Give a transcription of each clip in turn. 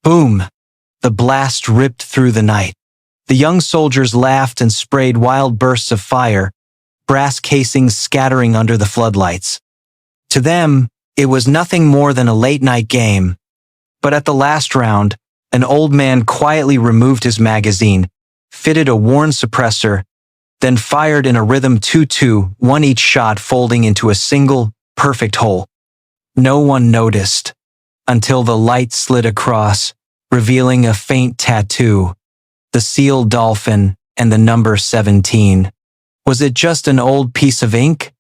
Boom! The blast ripped through the night. The young soldiers laughed and sprayed wild bursts of fire, brass casings scattering under the floodlights. To them, it was nothing more than a late-night game. But at the last round, an old man quietly removed his magazine, fitted a worn suppressor, then fired in a rhythm 2-2, one each shot folding into a single, perfect hole. No one noticed, until the light slid across, revealing a faint tattoo, the seal dolphin and the number 17. Was it just an old piece of ink,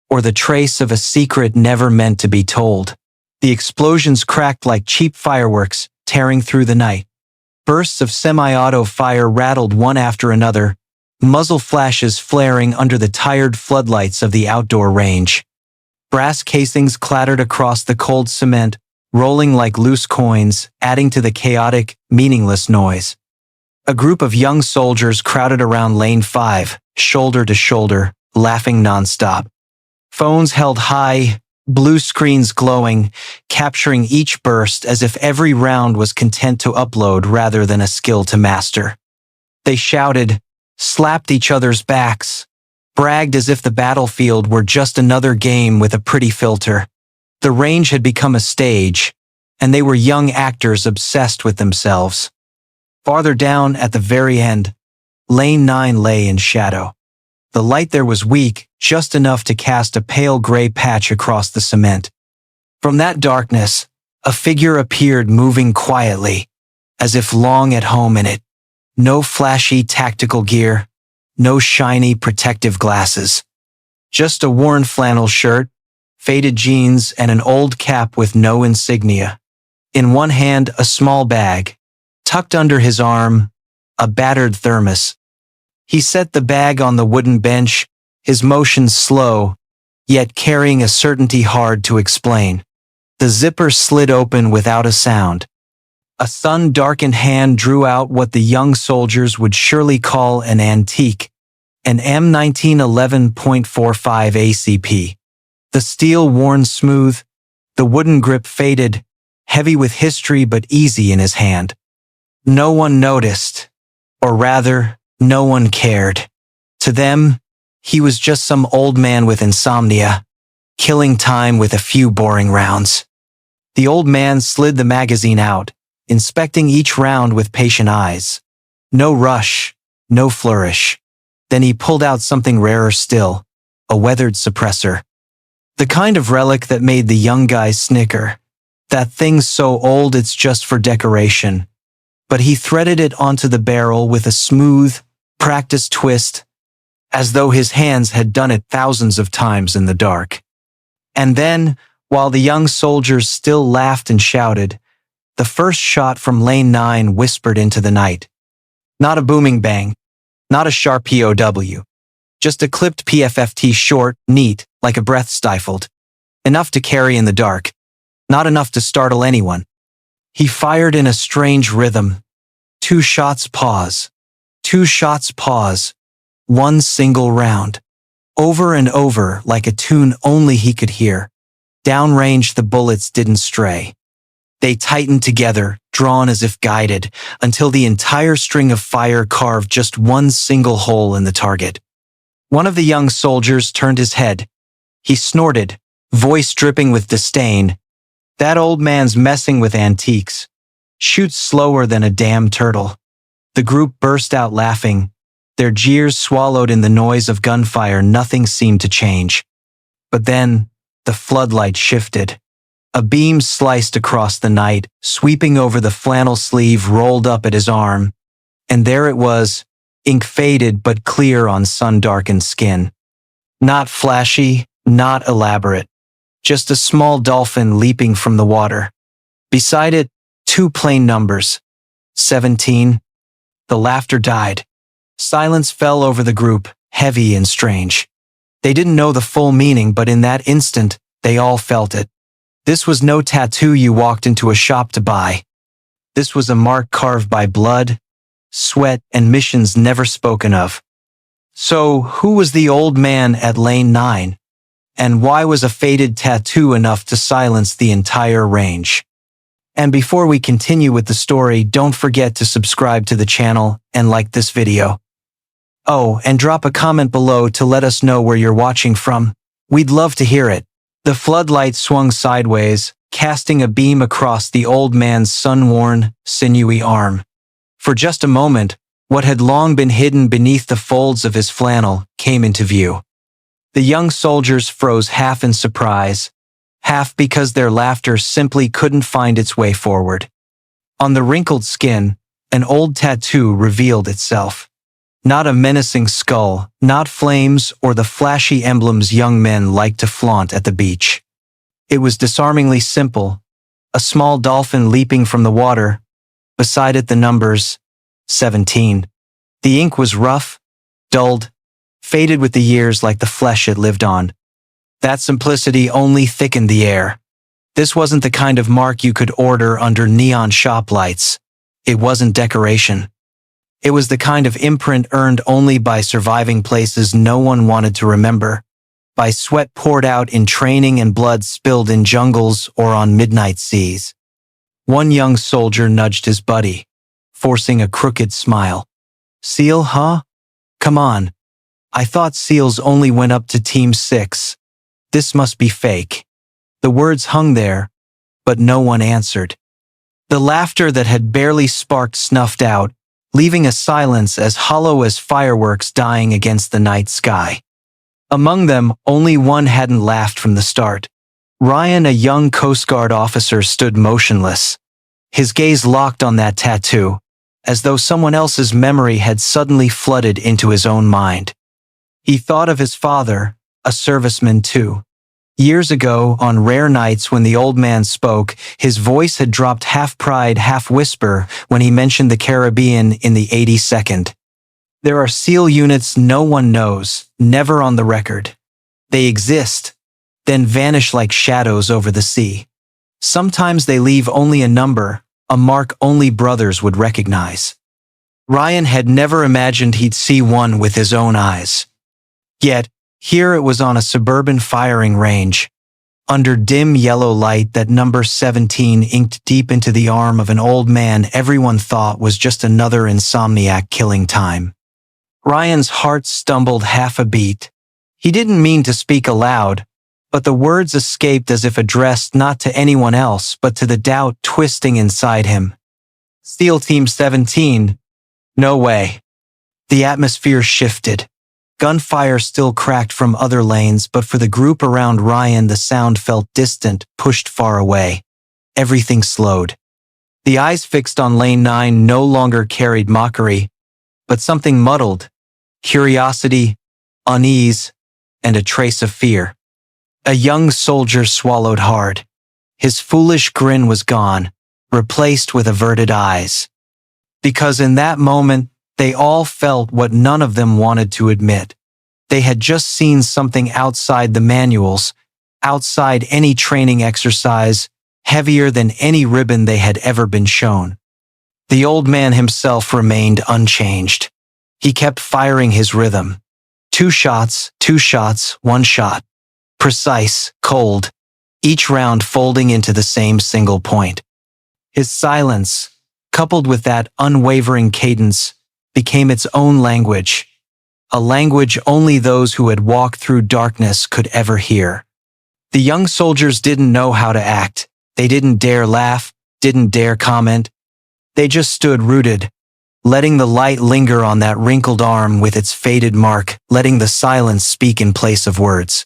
or the trace of a secret never meant to be told? The explosions cracked like cheap fireworks, tearing through the night. Bursts of semi-auto fire rattled one after another, muzzle flashes flaring under the tired floodlights of the outdoor range. Brass casings clattered across the cold cement, rolling like loose coins, adding to the chaotic, meaningless noise. A group of young soldiers crowded around Lane 5, shoulder to shoulder, laughing nonstop. Phones held high, blue screens glowing, capturing each burst as if every round was content to upload rather than a skill to master. They shouted, slapped each other's backs, bragged as if the battlefield were just another game with a pretty filter. The range had become a stage, and they were young actors obsessed with themselves. Farther down at the very end, Lane 9 lay in shadow. The light there was weak, just enough to cast a pale gray patch across the cement. From that darkness, a figure appeared moving quietly, as if long at home in it. No flashy tactical gear, no shiny protective glasses. Just a worn flannel shirt, faded jeans, and an old cap with no insignia. In one hand, a small bag. Tucked under his arm, a battered thermos. He set the bag on the wooden bench, his motions slow, yet carrying a certainty hard to explain. The zipper slid open without a sound. A sun-darkened hand drew out what the young soldiers would surely call an antique, an M1911.45 ACP. The steel worn smooth, the wooden grip faded, heavy with history but easy in his hand. No one noticed, or rather, no one cared. To them, he was just some old man with insomnia, killing time with a few boring rounds. The old man slid the magazine out, inspecting each round with patient eyes. No rush, no flourish. Then he pulled out something rarer still, a weathered suppressor. The kind of relic that made the young guys snicker. That thing's so old it's just for decoration. But he threaded it onto the barrel with a smooth, practiced twist, as though his hands had done it thousands of times in the dark. And then, while the young soldiers still laughed and shouted, the first shot from Lane 9 whispered into the night. Not a booming bang, not a sharp POW, just a clipped PFFT, short, neat, like a breath stifled. Enough to carry in the dark, not enough to startle anyone. He fired in a strange rhythm. 2 shots, pause. 2 shots, pause. One single round. Over and over, like a tune only he could hear. Downrange, the bullets didn't stray. They tightened together, drawn as if guided, until the entire string of fire carved just one single hole in the target. One of the young soldiers turned his head. He snorted, voice dripping with disdain. That old man's messing with antiques. Shoots slower than a damn turtle. The group burst out laughing. Their jeers swallowed in the noise of gunfire. Nothing seemed to change. But then, the floodlight shifted. A beam sliced across the night, sweeping over the flannel sleeve rolled up at his arm. And there it was, ink faded but clear on sun-darkened skin. Not flashy, not elaborate. Just a small dolphin leaping from the water. Beside it, 2 plain numbers. 17. The laughter died. Silence fell over the group, heavy and strange. They didn't know the full meaning, but in that instant, they all felt it. This was no tattoo you walked into a shop to buy. This was a mark carved by blood, sweat, and missions never spoken of. So, who was the old man at Lane 9? And why was a faded tattoo enough to silence the entire range? And before we continue with the story, don't forget to subscribe to the channel and like this video. Oh, and drop a comment below to let us know where you're watching from. We'd love to hear it. The floodlight swung sideways, casting a beam across the old man's sun-worn, sinewy arm. For just a moment, what had long been hidden beneath the folds of his flannel came into view. The young soldiers froze half in surprise, half because their laughter simply couldn't find its way forward. On the wrinkled skin, an old tattoo revealed itself. Not a menacing skull, not flames or the flashy emblems young men like to flaunt at the beach. It was disarmingly simple, a small dolphin leaping from the water, beside it the numbers 17. The ink was rough, dulled, faded with the years like the flesh it lived on. That simplicity only thickened the air. This wasn't the kind of mark you could order under neon shop lights. It wasn't decoration. It was the kind of imprint earned only by surviving places no one wanted to remember, by sweat poured out in training and blood spilled in jungles or on midnight seas. One young soldier nudged his buddy, forcing a crooked smile. "Seal, huh? Come on. I thought SEALs only went up to Team 6. This must be fake." The words hung there, but no one answered. The laughter that had barely sparked snuffed out, leaving a silence as hollow as fireworks dying against the night sky. Among them, only one hadn't laughed from the start. Ryan, a young Coast Guard officer, stood motionless, his gaze locked on that tattoo, as though someone else's memory had suddenly flooded into his own mind. He thought of his father, a serviceman too. Years ago, on rare nights when the old man spoke, his voice had dropped half pride, half whisper when he mentioned the Caribbean in the 82nd. There are SEAL units no one knows, never on the record. They exist, then vanish like shadows over the sea. Sometimes they leave only a number, a mark only brothers would recognize. Ryan had never imagined he'd see one with his own eyes. Yet, here it was on a suburban firing range. Under dim yellow light, that number 17 inked deep into the arm of an old man everyone thought was just another insomniac killing time. Ryan's heart stumbled half a beat. He didn't mean to speak aloud, but the words escaped as if addressed not to anyone else but to the doubt twisting inside him. "SEAL Team 17? No way." The atmosphere shifted. Gunfire still cracked from other lanes, but for the group around Ryan the sound felt distant, pushed far away. Everything slowed. The eyes fixed on lane 9 no longer carried mockery, but something muddled: curiosity, unease, and a trace of fear. A young soldier swallowed hard. His foolish grin was gone, replaced with averted eyes. Because in that moment, they all felt what none of them wanted to admit. They had just seen something outside the manuals, outside any training exercise, heavier than any ribbon they had ever been shown. The old man himself remained unchanged. He kept firing his rhythm. 2 shots, 2 shots, 1 shot. Precise, cold, each round folding into the same single point. His silence, coupled with that unwavering cadence, became its own language, a language only those who had walked through darkness could ever hear. The young soldiers didn't know how to act. They didn't dare laugh, didn't dare comment. They just stood rooted, letting the light linger on that wrinkled arm with its faded mark, letting the silence speak in place of words.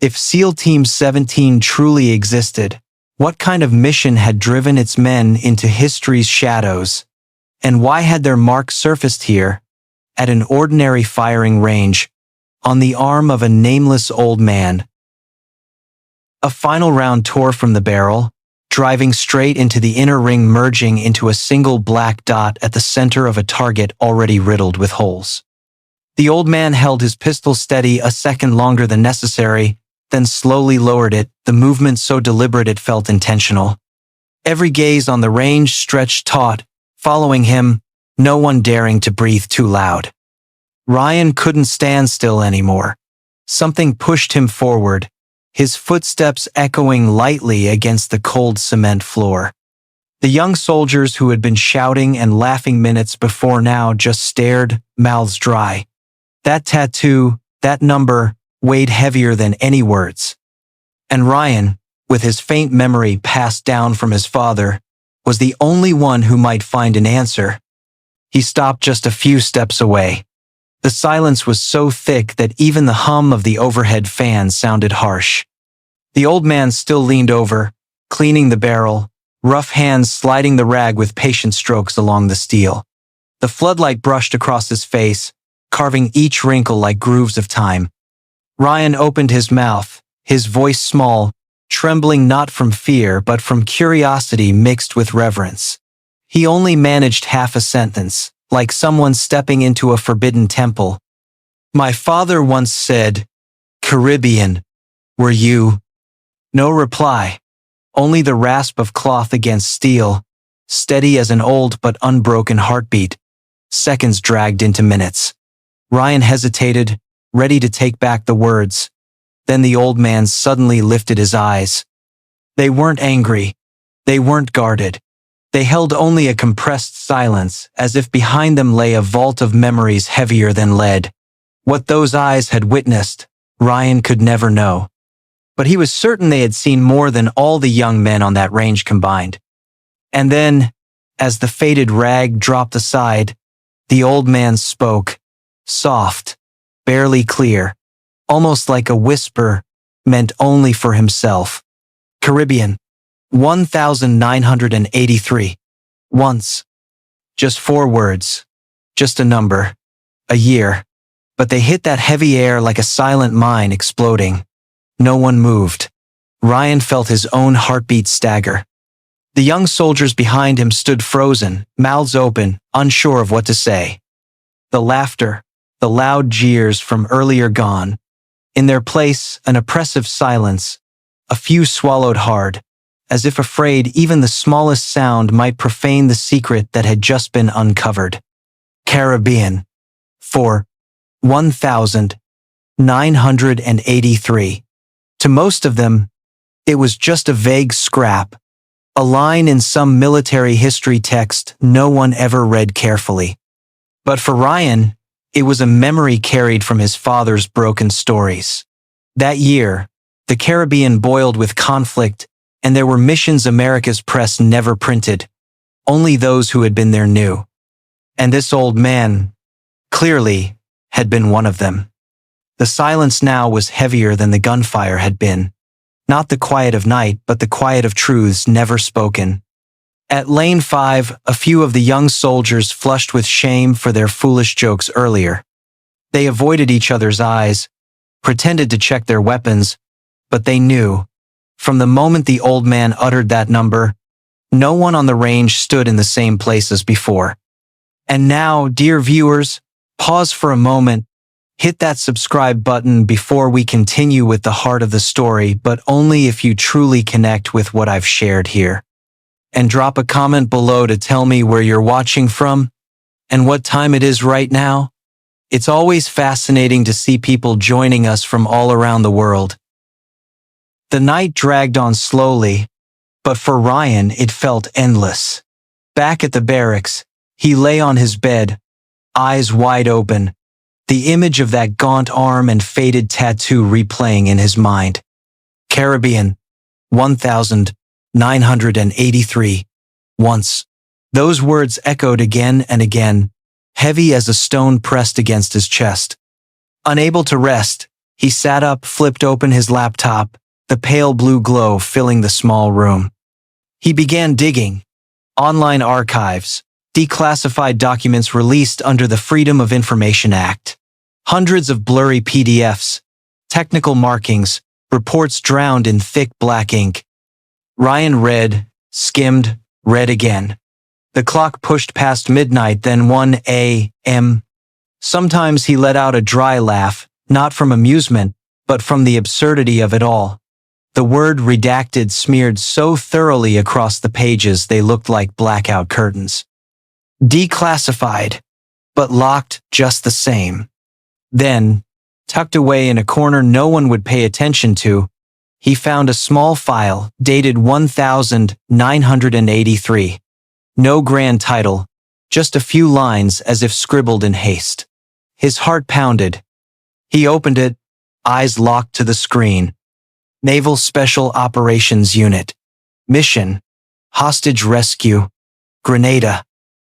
If SEAL Team 17 truly existed, what kind of mission had driven its men into history's shadows? And why had their mark surfaced here, at an ordinary firing range, on the arm of a nameless old man? A final round tore from the barrel, driving straight into the inner ring, merging into a single black dot at the center of a target already riddled with holes. The old man held his pistol steady a second longer than necessary, then slowly lowered it, the movement so deliberate it felt intentional. Every gaze on the range stretched taut, following him, no one daring to breathe too loud. Ryan couldn't stand still anymore. Something pushed him forward, his footsteps echoing lightly against the cold cement floor. The young soldiers who had been shouting and laughing minutes before now just stared, mouths dry. That tattoo, that number, weighed heavier than any words. And Ryan, with his faint memory passed down from his father, was the only one who might find an answer. He stopped just a few steps away. The silence was so thick that even the hum of the overhead fan sounded harsh. The old man still leaned over, cleaning the barrel, rough hands sliding the rag with patient strokes along the steel. The floodlight brushed across his face, carving each wrinkle like grooves of time. Ryan opened his mouth, his voice small, trembling not from fear but from curiosity mixed with reverence. He only managed half a sentence, like someone stepping into a forbidden temple. "My father once said, 'Caribbean, were you?'" No reply, only the rasp of cloth against steel, steady as an old but unbroken heartbeat. Seconds dragged into minutes. Ryan hesitated, ready to take back the words. Then the old man suddenly lifted his eyes. They weren't angry. They weren't guarded. They held only a compressed silence, as if behind them lay a vault of memories heavier than lead. What those eyes had witnessed, Ryan could never know. But he was certain they had seen more than all the young men on that range combined. And then, as the faded rag dropped aside, the old man spoke, soft, barely clear, almost like a whisper meant only for himself. "Caribbean, 1983. Once." Just 4 words. Just a number. A year. But they hit that heavy air like a silent mine exploding. No one moved. Ryan felt his own heartbeat stagger. The young soldiers behind him stood frozen, mouths open, unsure of what to say. The laughter, the loud jeers from earlier gone. In their place, an oppressive silence. A few swallowed hard, as if afraid even the smallest sound might profane the secret that had just been uncovered. Caribbean. For 1983. To most of them, it was just a vague scrap, a line in some military history text no one ever read carefully. But for Ryan, it was a memory carried from his father's broken stories. That year, the Caribbean boiled with conflict, and there were missions America's press never printed. Only those who had been there knew. And this old man, clearly, had been one of them. The silence now was heavier than the gunfire had been. Not the quiet of night, but the quiet of truths never spoken. At Lane 5, a few of the young soldiers flushed with shame for their foolish jokes earlier. They avoided each other's eyes, pretended to check their weapons, but they knew. From the moment the old man uttered that number, no one on the range stood in the same place as before. And now, dear viewers, pause for a moment. Hit that subscribe button before we continue with the heart of the story, but only if you truly connect with what I've shared here. And drop a comment below to tell me where you're watching from and what time it is right now. It's always fascinating to see people joining us from all around the world. The night dragged on slowly, but for Ryan it felt endless. Back at the barracks, he lay on his bed, eyes wide open, the image of that gaunt arm and faded tattoo replaying in his mind. Caribbean, 1983. Once. Those words echoed again and again, heavy as a stone pressed against his chest. Unable to rest, he sat up, flipped open his laptop, the pale blue glow filling the small room. He began digging. Online archives, declassified documents released under the Freedom of Information Act. Hundreds of blurry PDFs, technical markings, reports drowned in thick black ink. Ryan read, skimmed, read again. The clock pushed past midnight, then 1 a.m. Sometimes he let out a dry laugh, not from amusement, but from the absurdity of it all. The word redacted smeared so thoroughly across the pages they looked like blackout curtains. Declassified, but locked just the same. Then, tucked away in a corner no one would pay attention to, He found a small file dated 1983. No grand title, just a few lines as if scribbled in haste. His heart pounded. He opened it, eyes locked to the screen. Naval Special Operations Unit. Mission: Hostage Rescue. Grenada.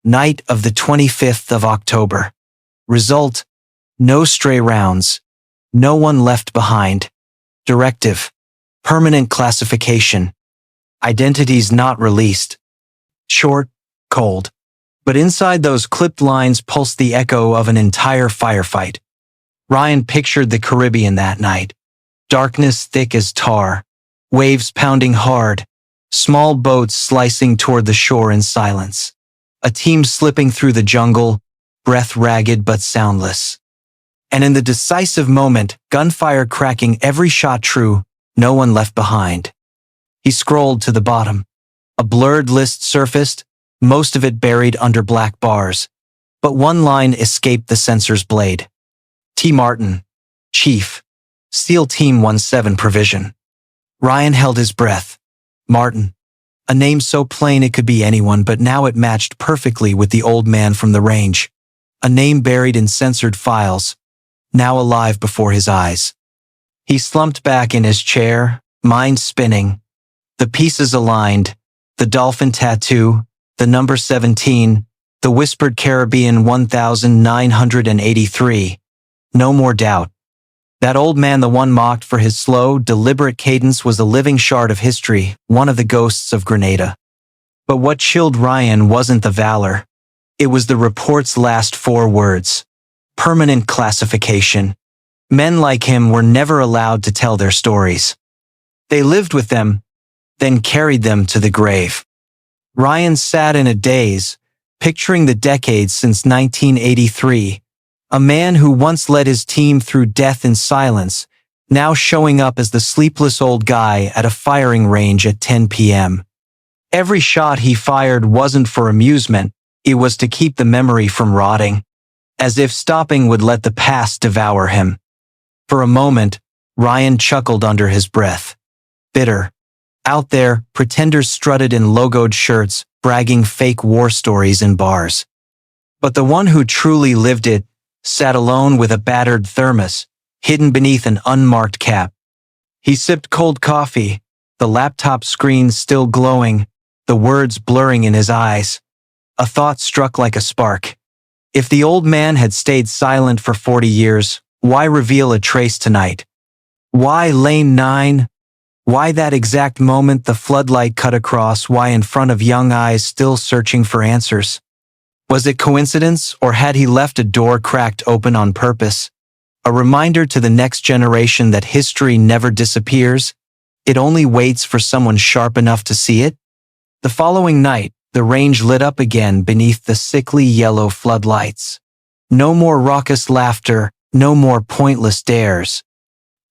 Night of the 25th of October. Result: no stray rounds. No one left behind. Directive: permanent classification. Identities not released. Short, cold. But inside those clipped lines pulsed the echo of an entire firefight. Ryan pictured the Caribbean that night. Darkness thick as tar. Waves pounding hard. Small boats slicing toward the shore in silence. A team slipping through the jungle, breath ragged but soundless. And in the decisive moment, gunfire cracking every shot true, no one left behind. He scrolled to the bottom. A blurred list surfaced, most of it buried under black bars. But one line escaped the sensor's blade. T. Martin, Chief, SEAL Team 17 Provision. Ryan held his breath. Martin. A name so plain it could be anyone, but now it matched perfectly with the old man from the range. A name buried in censored files, now alive before his eyes. He slumped back in his chair, mind spinning. The pieces aligned, the dolphin tattoo, the number 17, the whispered Caribbean 1983. No more doubt. That old man, the one mocked for his slow, deliberate cadence, was a living shard of history, one of the ghosts of Grenada. But what chilled Ryan wasn't the valor. It was the report's last 4 words. Permanent classification. Men like him were never allowed to tell their stories. They lived with them, then carried them to the grave. Ryan sat in a daze, picturing the decades since 1983. A man who once led his team through death in silence, now showing up as the sleepless old guy at a firing range at 10 p.m. Every shot he fired wasn't for amusement, it was to keep the memory from rotting. As if stopping would let the past devour him. For a moment, Ryan chuckled under his breath. Bitter. Out there, pretenders strutted in logoed shirts, bragging fake war stories in bars. But the one who truly lived it sat alone with a battered thermos, hidden beneath an unmarked cap. He sipped cold coffee, the laptop screen still glowing, the words blurring in his eyes. A thought struck like a spark. If the old man had stayed silent for 40 years, why reveal a trace tonight? Why Lane 9? Why that exact moment the floodlight cut across? Why in front of young eyes still searching for answers? Was it coincidence, or had he left a door cracked open on purpose? A reminder to the next generation that history never disappears. It only waits for someone sharp enough to see it. The following night, the range lit up again beneath the sickly yellow floodlights. No more raucous laughter, no more pointless dares.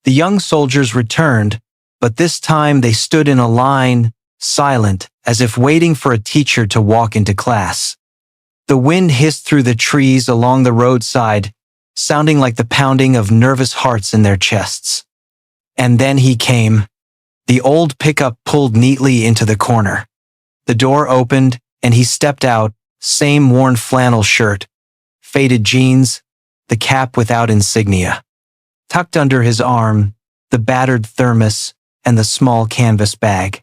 The young soldiers returned, but this time they stood in a line, silent, as if waiting for a teacher to walk into class. The wind hissed through the trees along the roadside, sounding like the pounding of nervous hearts in their chests. And then he came. The old pickup pulled neatly into the corner. The door opened, and he stepped out, same worn flannel shirt, faded jeans, the cap without insignia. Tucked under his arm, the battered thermos and the small canvas bag.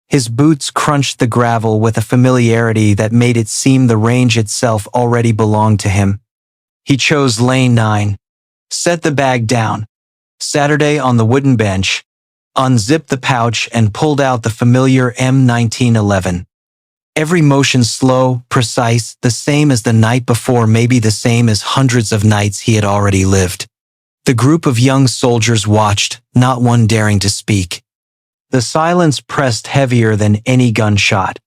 His boots crunched the gravel with a familiarity that made it seem the range itself already belonged to him. He chose lane 9, set the bag down, Saturday on the wooden bench, unzipped the pouch and pulled out the familiar M1911. Every motion slow, precise, the same as the night before, maybe the same as hundreds of nights he had already lived. The group of young soldiers watched, not one daring to speak. The silence pressed heavier than any gunshot.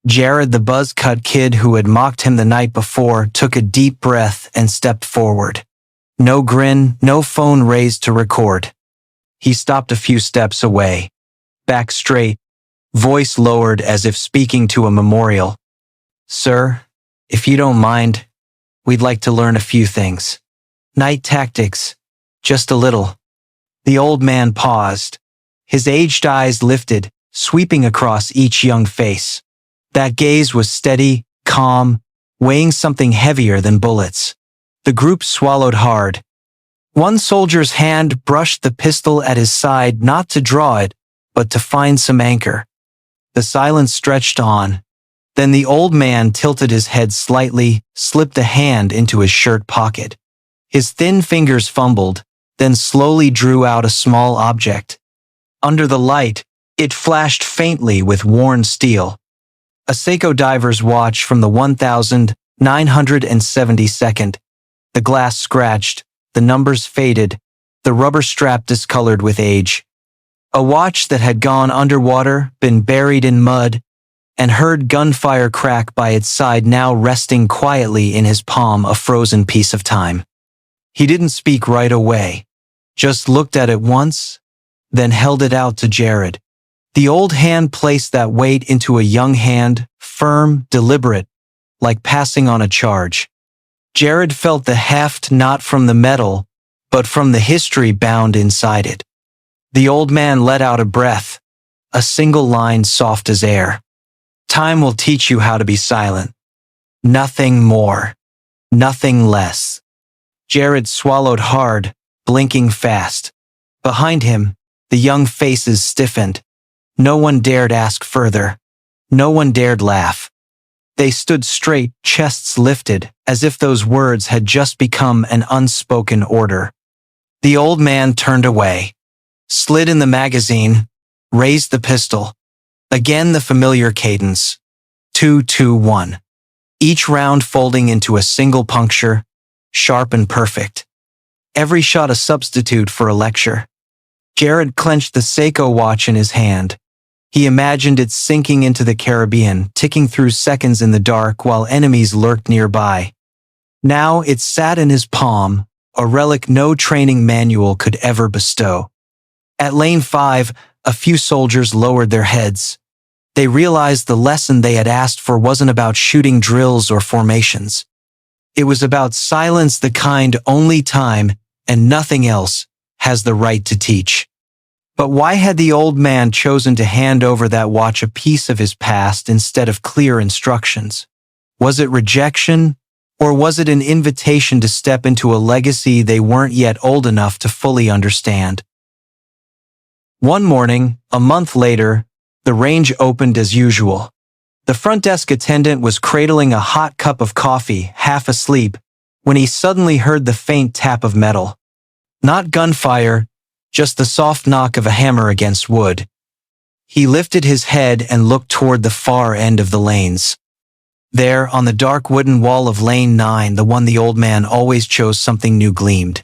Jared, the buzz-cut kid who had mocked him the night before, took a deep breath and stepped forward. No grin, no phone raised to record. He stopped a few steps away. Back straight, voice lowered as if speaking to a memorial. Sir, if you don't mind, we'd like to learn a few things. Night tactics, just a little. The old man paused. His aged eyes lifted, sweeping across each young face. That gaze was steady, calm, weighing something heavier than bullets. The group swallowed hard. One soldier's hand brushed the pistol at his side, not to draw it, but to find some anchor. The silence stretched on. Then the old man tilted his head slightly, slipped a hand into his shirt pocket. His thin fingers fumbled, then slowly drew out a small object. Under the light, it flashed faintly with worn steel. A Seiko diver's watch from the 1972nd. The glass scratched, the numbers faded, the rubber strap discolored with age. A watch that had gone underwater, been buried in mud, and heard gunfire crack by its side, now resting quietly in his palm, a frozen piece of time. He didn't speak right away, just looked at it once, then held it out to Jared. The old hand placed that weight into a young hand, firm, deliberate, like passing on a charge. Jared felt the heft not from the metal, but from the history bound inside it. The old man let out a breath, a single line soft as air. Time will teach you how to be silent. Nothing more. Nothing less. Jared swallowed hard, blinking fast. Behind him, the young faces stiffened. No one dared ask further. No one dared laugh. They stood straight, chests lifted, as if those words had just become an unspoken order. The old man turned away, slid in the magazine, raised the pistol. Again the familiar cadence. 2-2-1. Each round folding into a single puncture, sharp and perfect. Every shot a substitute for a lecture. Jared clenched the Seiko watch in his hand. He imagined it sinking into the Caribbean, ticking through seconds in the dark while enemies lurked nearby. Now it sat in his palm, a relic no training manual could ever bestow. At lane 5, a few soldiers lowered their heads. They realized the lesson they had asked for wasn't about shooting drills or formations. It was about silence, the kind only time, and nothing else, has the right to teach. But why had the old man chosen to hand over that watch, a piece of his past, instead of clear instructions? Was it rejection, or was it an invitation to step into a legacy they weren't yet old enough to fully understand? One morning, a month later, the range opened as usual. The front desk attendant was cradling a hot cup of coffee, half asleep, when he suddenly heard the faint tap of metal. Not gunfire, just the soft knock of a hammer against wood. He lifted his head and looked toward the far end of the lanes. There, on the dark wooden wall of lane 9, the one the old man always chose, something new gleamed.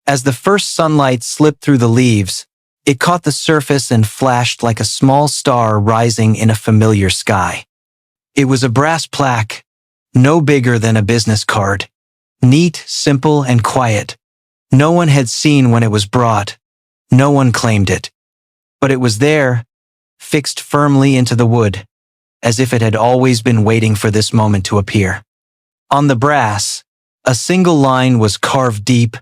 As the first sunlight slipped through the leaves, it caught the surface and flashed like a small star rising in a familiar sky. It was a brass plaque, no bigger than a business card. Neat, simple, and quiet. No one had seen when it was brought. No one claimed it. But it was there, fixed firmly into the wood, as if it had always been waiting for this moment to appear. On the brass, a single line was carved deep,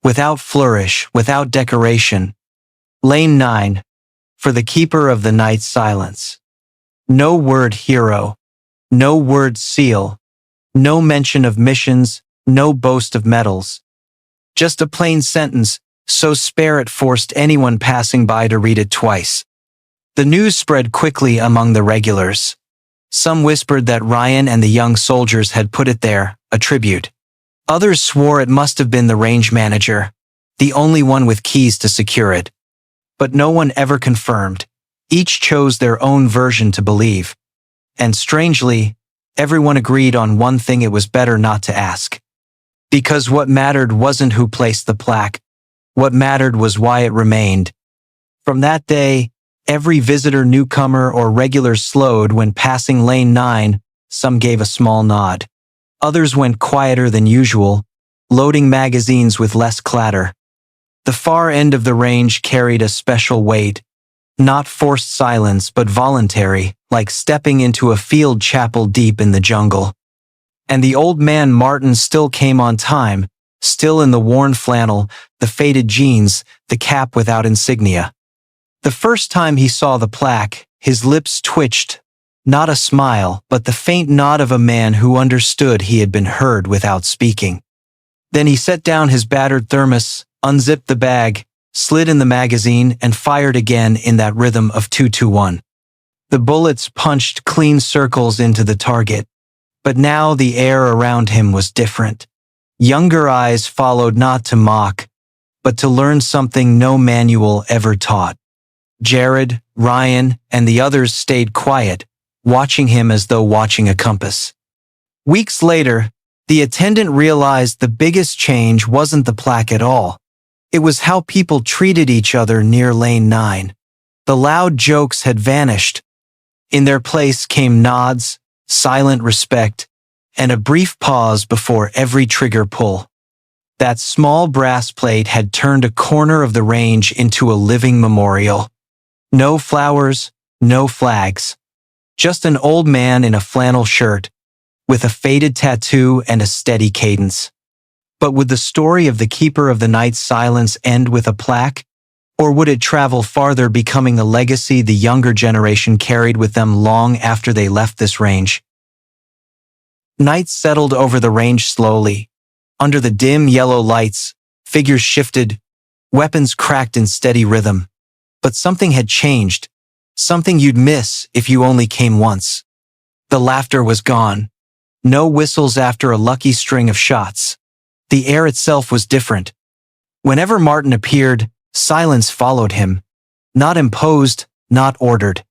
without flourish, without decoration. Lane 9, for the keeper of the night's silence. No word hero, no word seal, no mention of missions, no boast of medals. Just a plain sentence, so spare it forced anyone passing by to read it twice. The news spread quickly among the regulars. Some whispered that Ryan and the young soldiers had put it there, a tribute. Others swore it must have been the range manager, the only one with keys to secure it. But no one ever confirmed. Each chose their own version to believe. And strangely, everyone agreed on one thing: it was better not to ask. Because what mattered wasn't who placed the plaque. What mattered was why it remained. From that day, every visitor, newcomer, or regular slowed when passing lane 9. Some gave a small nod. Others went quieter than usual, loading magazines with less clatter. The far end of the range carried a special weight, not forced silence but voluntary, like stepping into a field chapel deep in the jungle. And the old man Martin still came on time, still in the worn flannel, the faded jeans, the cap without insignia. The first time he saw the plaque, his lips twitched, not a smile, but the faint nod of a man who understood he had been heard without speaking. Then he set down his battered thermos, unzipped the bag, slid in the magazine, and fired again in that rhythm of 221. The bullets punched clean circles into the target, but now the air around him was different. Younger eyes followed not to mock, but to learn something no manual ever taught. Jared, Ryan, and the others stayed quiet, watching him as though watching a compass. Weeks later, the attendant realized the biggest change wasn't the plaque at all. It was how people treated each other near Lane 9. The loud jokes had vanished. In their place came nods, silent respect, and a brief pause before every trigger pull. That small brass plate had turned a corner of the range into a living memorial. No flowers, no flags. Just an old man in a flannel shirt, with a faded tattoo and a steady cadence. But would the story of the Keeper of the Night's silence end with a plaque? Or would it travel farther, becoming a legacy the younger generation carried with them long after they left this range? Night settled over the range slowly. Under the dim yellow lights, figures shifted, weapons cracked in steady rhythm. But something had changed, something you'd miss if you only came once. The laughter was gone. No whistles after a lucky string of shots. The air itself was different. Whenever Martin appeared, silence followed him. Not imposed, not ordered.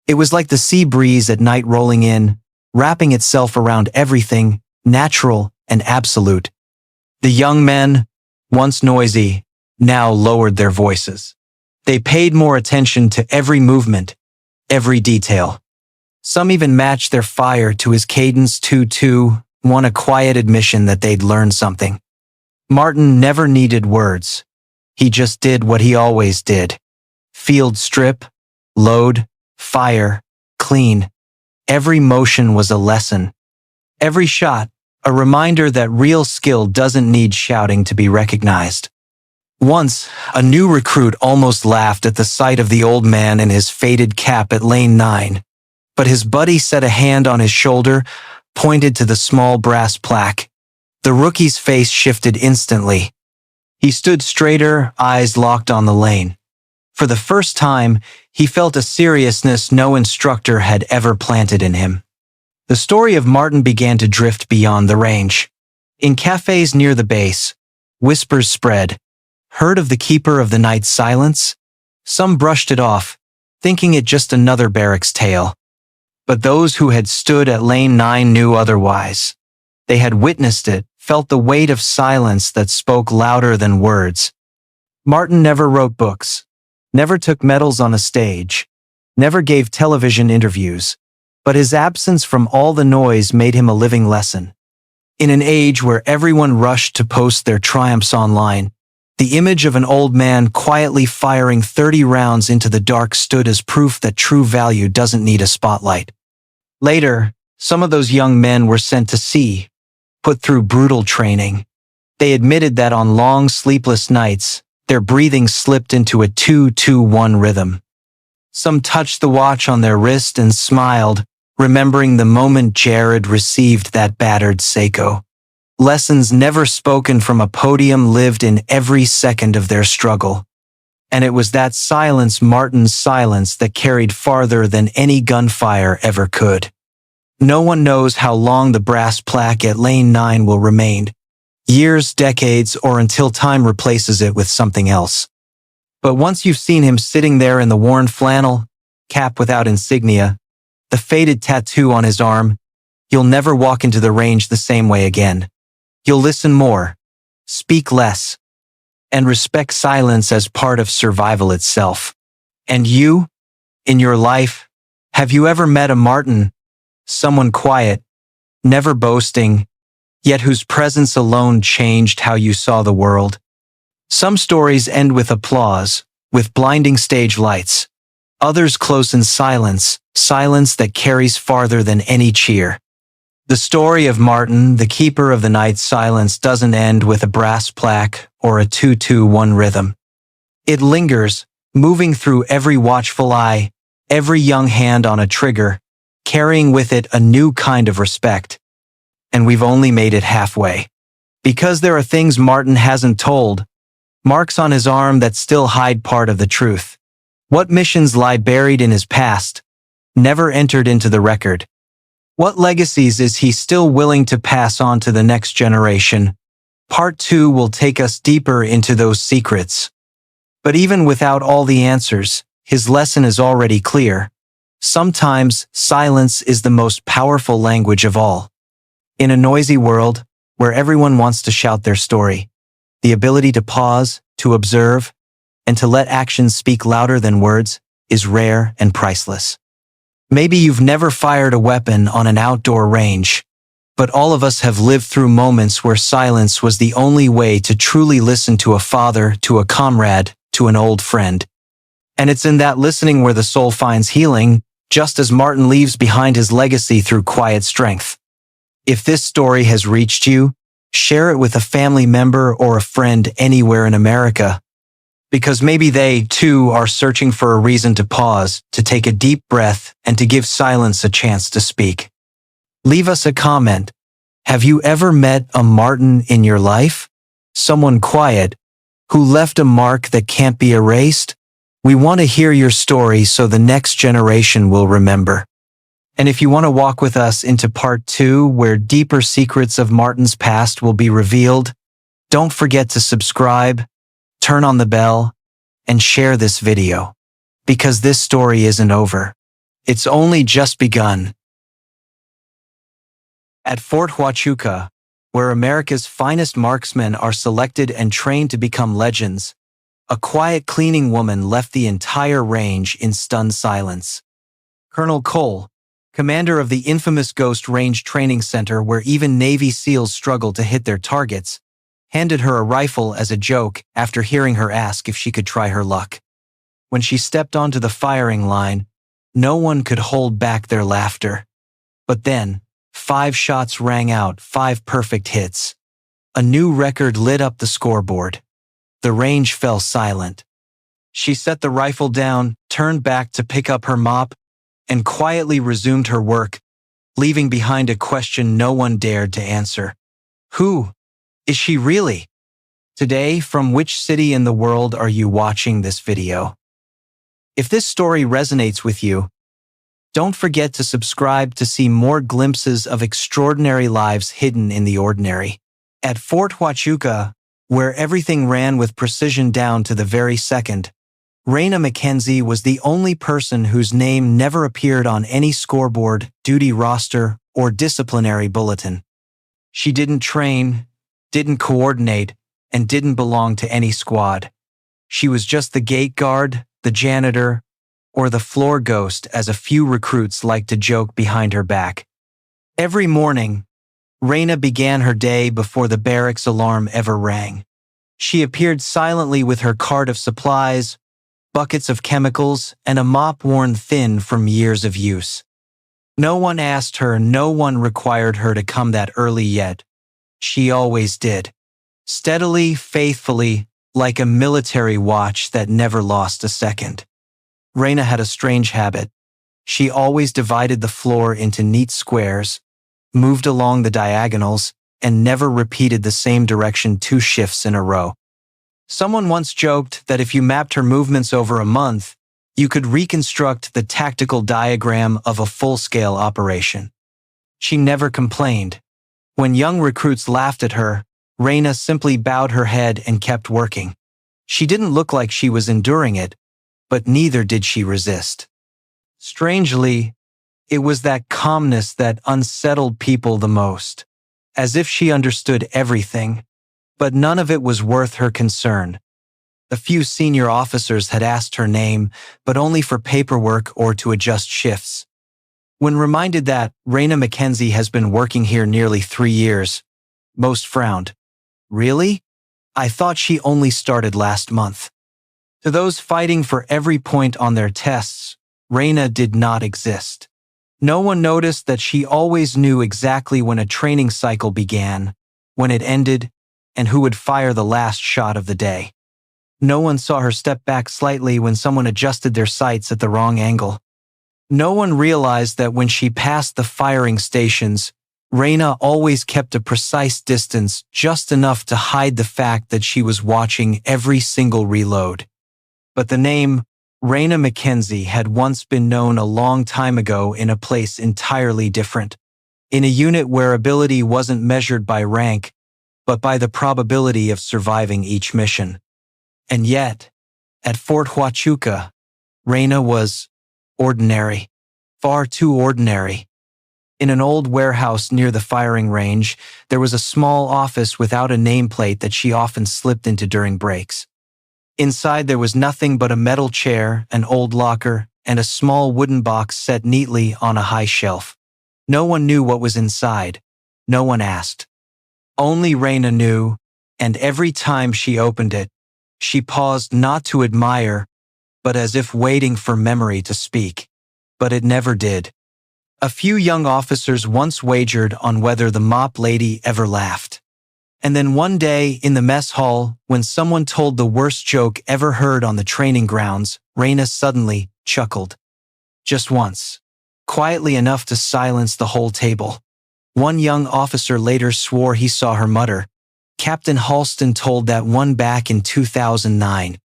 It was like the sea breeze at night rolling in, wrapping itself around everything, natural and absolute. The young men, once noisy, now lowered their voices. They paid more attention to every movement, every detail. Some even matched their fire to his cadence 2-2, a quiet admission that they'd learned something. Martin never needed words. He just did what he always did. Field strip, load, fire, clean. Every motion was a lesson. Every shot, a reminder that real skill doesn't need shouting to be recognized. Once, a new recruit almost laughed at the sight of the old man in his faded cap at Lane 9, but his buddy set a hand on his shoulder, pointed to the small brass plaque. The rookie's face shifted instantly. He stood straighter, eyes locked on the lane. For the first time, he felt a seriousness no instructor had ever planted in him. The story of Martin began to drift beyond the range. In cafes near the base, whispers spread. Heard of the Keeper of the Night's silence? Some brushed it off, thinking it just another barracks tale. But those who had stood at Lane 9 knew otherwise. They had witnessed it, felt the weight of silence that spoke louder than words. Martin never wrote books, never took medals on a stage, never gave television interviews, but his absence from all the noise made him a living lesson. In an age where everyone rushed to post their triumphs online, the image of an old man quietly firing 30 rounds into the dark stood as proof that true value doesn't need a spotlight. Later, some of those young men were sent to sea, put through brutal training. They admitted that on long, sleepless nights, their breathing slipped into a 2-2-1 rhythm. Some touched the watch on their wrist and smiled, remembering the moment Jared received that battered Seiko. Lessons never spoken from a podium lived in every second of their struggle. And it was that silence, Martin's silence, that carried farther than any gunfire ever could. No one knows how long the brass plaque at Lane 9 will remain. Years, decades, or until time replaces it with something else. But once you've seen him sitting there in the worn flannel, cap without insignia, the faded tattoo on his arm, you'll never walk into the range the same way again. You'll listen more, speak less, and respect silence as part of survival itself. And you, in your life, have you ever met a Martin? Someone quiet, never boasting, yet whose presence alone changed how you saw the world. Some stories end with applause, with blinding stage lights. Others close in silence, silence that carries farther than any cheer. The story of Martin, the Keeper of the Night's silence, doesn't end with a brass plaque or a 2-2-1 rhythm. It lingers, moving through every watchful eye, every young hand on a trigger, carrying with it a new kind of respect. And we've only made it halfway. Because there are things Martin hasn't told, marks on his arm that still hide part of the truth. What missions lie buried in his past, never entered into the record? What legacies is he still willing to pass on to the next generation? Part 2 will take us deeper into those secrets. But even without all the answers, his lesson is already clear. Sometimes, silence is the most powerful language of all. In a noisy world, where everyone wants to shout their story, the ability to pause, to observe, and to let actions speak louder than words is rare and priceless. Maybe you've never fired a weapon on an outdoor range, but all of us have lived through moments where silence was the only way to truly listen to a father, to a comrade, to an old friend. And it's in that listening where the soul finds healing, just as Martin leaves behind his legacy through quiet strength. If this story has reached you, share it with a family member or a friend anywhere in America, because maybe they, too, are searching for a reason to pause, to take a deep breath, and to give silence a chance to speak. Leave us a comment. Have you ever met a Martin in your life? Someone quiet, who left a mark that can't be erased? We want to hear your story so the next generation will remember. And if you want to walk with us into part 2, where deeper secrets of Martin's past will be revealed, don't forget to subscribe, turn on the bell, and share this video. Because this story isn't over. It's only just begun. At Fort Huachuca, where America's finest marksmen are selected and trained to become legends, a quiet cleaning woman left the entire range in stunned silence. Colonel Cole, commander of the infamous Ghost Range Training Center where even Navy SEALs struggle to hit their targets, handed her a rifle as a joke after hearing her ask if she could try her luck. When she stepped onto the firing line, no one could hold back their laughter. But then, 5 shots rang out, 5 perfect hits. A new record lit up the scoreboard. The range fell silent. She set the rifle down, turned back to pick up her mop, and quietly resumed her work, leaving behind a question no one dared to answer. Who is she really? Today, from which city in the world are you watching this video? If this story resonates with you, don't forget to subscribe to see more glimpses of extraordinary lives hidden in the ordinary. At Fort Huachuca, where everything ran with precision down to the very second, Raina Mackenzie was the only person whose name never appeared on any scoreboard, duty roster, or disciplinary bulletin. She didn't train, didn't coordinate, and didn't belong to any squad. She was just the gate guard, the janitor, or the floor ghost, as a few recruits liked to joke behind her back. Every morning, Raina began her day before the barracks alarm ever rang. She appeared silently with her cart of supplies, buckets of chemicals, and a mop worn thin from years of use. No one asked her, no one required her to come that early yet. She always did. Steadily, faithfully, like a military watch that never lost a second. Raina had a strange habit. She always divided the floor into neat squares, moved along the diagonals, and never repeated the same direction 2 shifts in a row. Someone once joked that if you mapped her movements over a month, you could reconstruct the tactical diagram of a full-scale operation. She never complained. When young recruits laughed at her, Raina simply bowed her head and kept working. She didn't look like she was enduring it, but neither did she resist. Strangely, it was that calmness that unsettled people the most, as if she understood everything, but none of it was worth her concern. A few senior officers had asked her name, but only for paperwork or to adjust shifts. When reminded that Raina Mackenzie has been working here nearly 3 years, most frowned. Really? I thought she only started last month. To those fighting for every point on their tests, Raina did not exist. No one noticed that she always knew exactly when a training cycle began, when it ended, and who would fire the last shot of the day. No one saw her step back slightly when someone adjusted their sights at the wrong angle. No one realized that when she passed the firing stations, Reina always kept a precise distance, just enough to hide the fact that she was watching every single reload. But the name Reina Mackenzie had once been known a long time ago in a place entirely different, in a unit where ability wasn't measured by rank, but by the probability of surviving each mission. And yet, at Fort Huachuca, Reina was ordinary, far too ordinary. In an old warehouse near the firing range, there was a small office without a nameplate that she often slipped into during breaks. Inside there was nothing but a metal chair, an old locker, and a small wooden box set neatly on a high shelf. No one knew what was inside. No one asked. Only Reina knew, and every time she opened it, she paused not to admire, but as if waiting for memory to speak. But it never did. A few young officers once wagered on whether the mop lady ever laughed. And then one day in the mess hall, when someone told the worst joke ever heard on the training grounds, Reina suddenly chuckled. Just once. Quietly enough to silence the whole table. One young officer later swore he saw her mutter, "Captain Halston told that one back in 2009.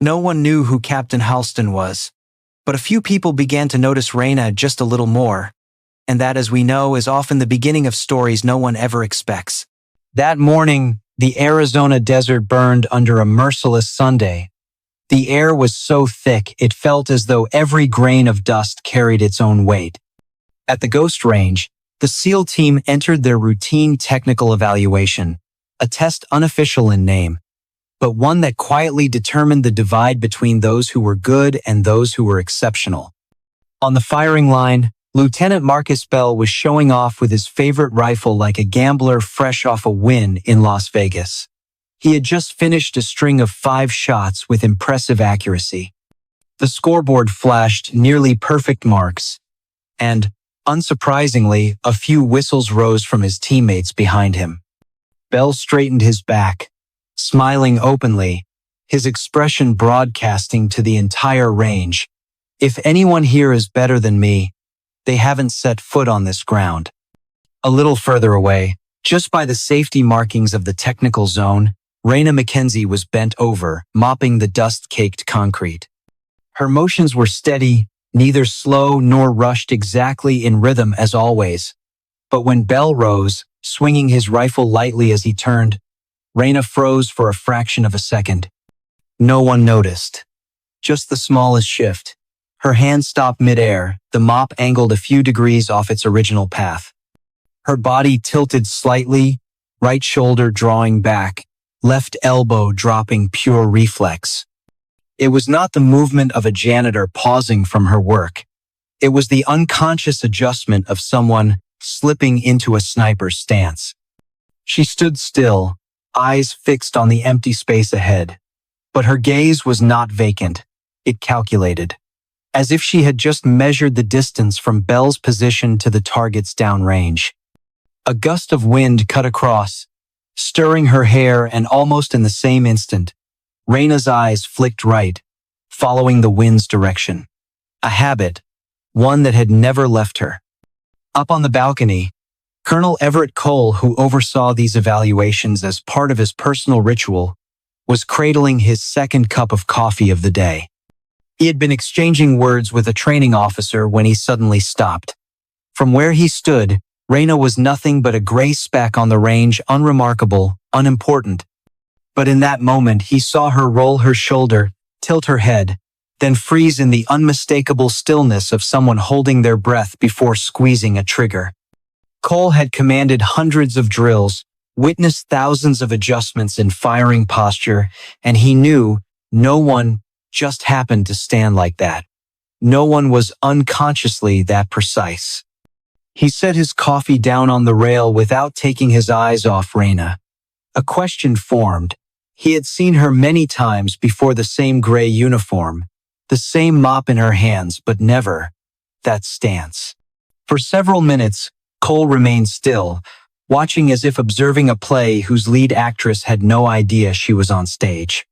No one knew who Captain Halston was. But a few people began to notice Reina just a little more. And that, as we know, is often the beginning of stories no one ever expects. That morning, the Arizona desert burned under a merciless Sunday. The air was so thick it felt as though every grain of dust carried its own weight. At the Ghost Range, the SEAL team entered their routine technical evaluation, a test unofficial in name, but one that quietly determined the divide between those who were good and those who were exceptional. On the firing line, Lieutenant Marcus Bell was showing off with his favorite rifle like a gambler fresh off a win in Las Vegas. He had just finished a string of 5 shots with impressive accuracy. The scoreboard flashed nearly perfect marks, and, unsurprisingly, a few whistles rose from his teammates behind him. Bell straightened his back, smiling openly, his expression broadcasting to the entire range. "If anyone here is better than me, they haven't set foot on this ground." A little further away, just by the safety markings of the technical zone, Reina Mackenzie was bent over, mopping the dust-caked concrete. Her motions were steady, neither slow nor rushed, exactly in rhythm as always. But when Bell rose, swinging his rifle lightly as he turned, Reina froze for a fraction of a second. No one noticed. Just the smallest shift. Her hand stopped midair, the mop angled a few degrees off its original path. Her body tilted slightly, right shoulder drawing back, left elbow dropping, pure reflex. It was not the movement of a janitor pausing from her work. It was the unconscious adjustment of someone slipping into a sniper's stance. She stood still, eyes fixed on the empty space ahead. But her gaze was not vacant. It calculated, as if she had just measured the distance from Bell's position to the target's downrange. A gust of wind cut across, stirring her hair, and almost in the same instant, Reina's eyes flicked right, following the wind's direction. A habit, one that had never left her. Up on the balcony, Colonel Everett Cole, who oversaw these evaluations as part of his personal ritual, was cradling his second cup of coffee of the day. He had been exchanging words with a training officer when he suddenly stopped. From where he stood, Reina was nothing but a gray speck on the range, unremarkable, unimportant. But in that moment, he saw her roll her shoulder, tilt her head, then freeze in the unmistakable stillness of someone holding their breath before squeezing a trigger. Cole had commanded hundreds of drills, witnessed thousands of adjustments in firing posture, and he knew no one just happened to stand like that. No one was unconsciously that precise. He set his coffee down on the rail without taking his eyes off Reina. A question formed. He had seen her many times before, the same gray uniform, the same mop in her hands, but never that stance. For several minutes, Cole remained still, watching as if observing a play whose lead actress had no idea she was on stage.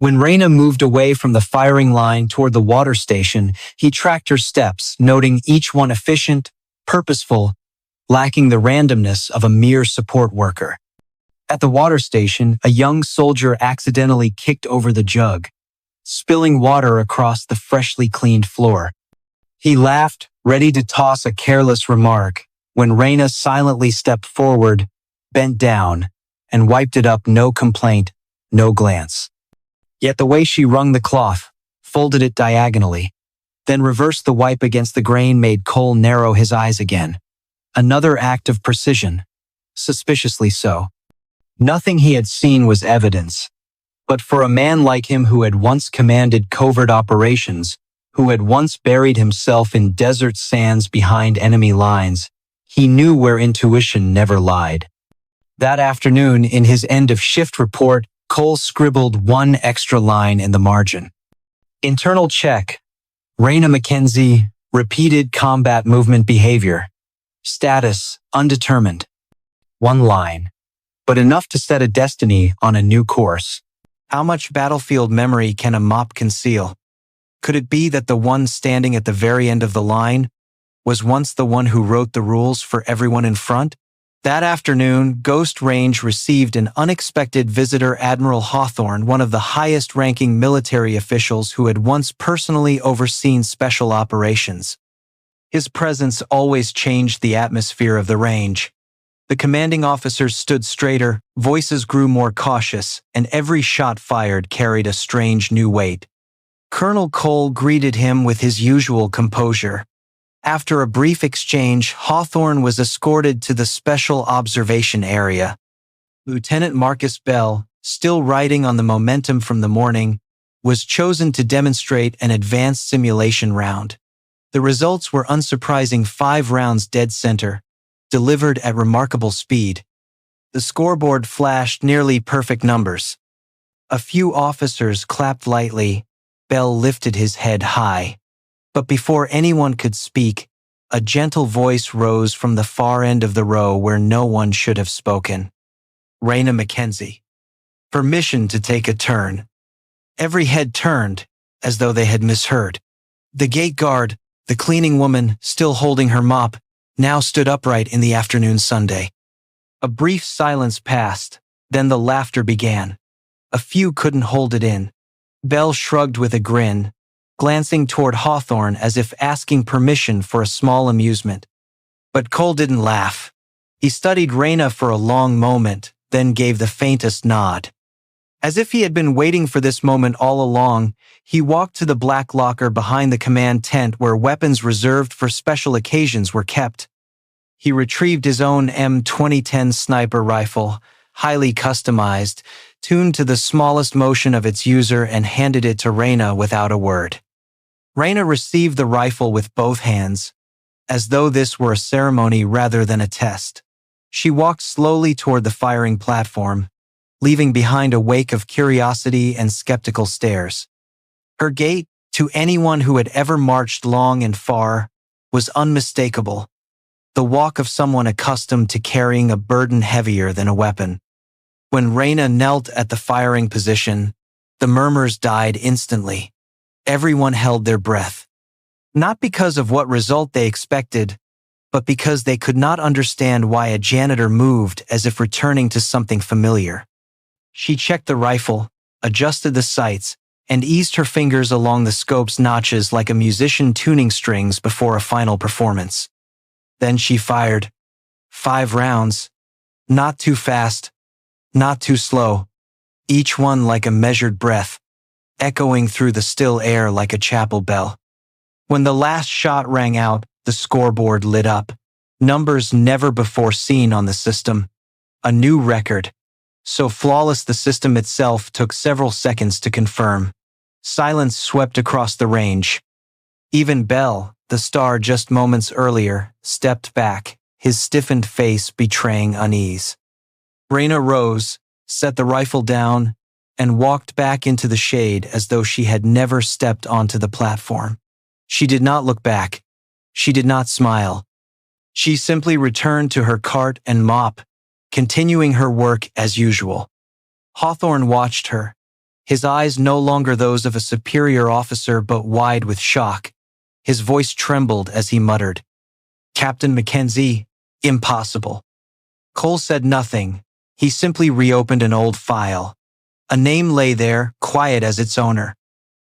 When Raina moved away from the firing line toward the water station, he tracked her steps, noting each one efficient, purposeful, lacking the randomness of a mere support worker. At the water station, a young soldier accidentally kicked over the jug, spilling water across the freshly cleaned floor. He laughed, ready to toss a careless remark, when Raina silently stepped forward, bent down, and wiped it up, no complaint, no glance. Yet the way she wrung the cloth, folded it diagonally, then reversed the wipe against the grain made Cole narrow his eyes again. Another act of precision, suspiciously so. Nothing he had seen was evidence, but for a man like him who had once commanded covert operations, who had once buried himself in desert sands behind enemy lines, he knew where intuition never lied. That afternoon, in his end-of-shift report, Cole scribbled one extra line in the margin. Internal check. Raina Mackenzie, repeated combat movement behavior. Status, undetermined. One line, but enough to set a destiny on a new course. How much battlefield memory can a mop conceal? Could it be that the one standing at the very end of the line was once the one who wrote the rules for everyone in front? That afternoon, Ghost Range received an unexpected visitor. Admiral Hawthorne, one of the highest-ranking military officials who had once personally overseen special operations. His presence always changed the atmosphere of the range. The commanding officers stood straighter, voices grew more cautious, and every shot fired carried a strange new weight. Colonel Cole greeted him with his usual composure. After a brief exchange, Hawthorne was escorted to the special observation area. Lieutenant Marcus Bell, still riding on the momentum from the morning, was chosen to demonstrate an advanced simulation round. The results were unsurprising: 5 rounds dead center, delivered at remarkable speed. The scoreboard flashed nearly perfect numbers. A few officers clapped lightly. Bell lifted his head high. But before anyone could speak, a gentle voice rose from the far end of the row where no one should have spoken. Raina Mackenzie. Permission to take a turn. Every head turned, as though they had misheard. The gate guard, the cleaning woman, still holding her mop, now stood upright in the afternoon Sunday. A brief silence passed, then the laughter began. A few couldn't hold it in. Bell shrugged with a grin, glancing toward Hawthorne as if asking permission for a small amusement. But Cole didn't laugh. He studied Raina for a long moment, then gave the faintest nod. As if he had been waiting for this moment all along, he walked to the black locker behind the command tent where weapons reserved for special occasions were kept. He retrieved his own M2010 sniper rifle, highly customized, tuned to the smallest motion of its user, and handed it to Raina without a word. Raina received the rifle with both hands, as though this were a ceremony rather than a test. She walked slowly toward the firing platform, leaving behind a wake of curiosity and skeptical stares. Her gait, to anyone who had ever marched long and far, was unmistakable, the walk of someone accustomed to carrying a burden heavier than a weapon. When Raina knelt at the firing position, the murmurs died instantly. Everyone held their breath. Not because of what result they expected, but because they could not understand why a janitor moved as if returning to something familiar. She checked the rifle, adjusted the sights, and eased her fingers along the scope's notches like a musician tuning strings before a final performance. Then she fired. 5 rounds. Not too fast, not too slow. Each one like a measured breath, echoing through the still air like a chapel bell. When the last shot rang out, the scoreboard lit up. Numbers never before seen on the system. A new record. So flawless the system itself took several seconds to confirm. Silence swept across the range. Even Bell, the star just moments earlier, stepped back, his stiffened face betraying unease. Raina rose, set the rifle down, and walked back into the shade as though she had never stepped onto the platform. She did not look back. She did not smile. She simply returned to her cart and mop, continuing her work as usual. Hawthorne watched her, His eyes no longer those of a superior officer but wide with shock. His voice trembled as he muttered, "Captain Mackenzie, impossible." Cole said nothing. He simply reopened an old file. A name lay there, quiet as its owner.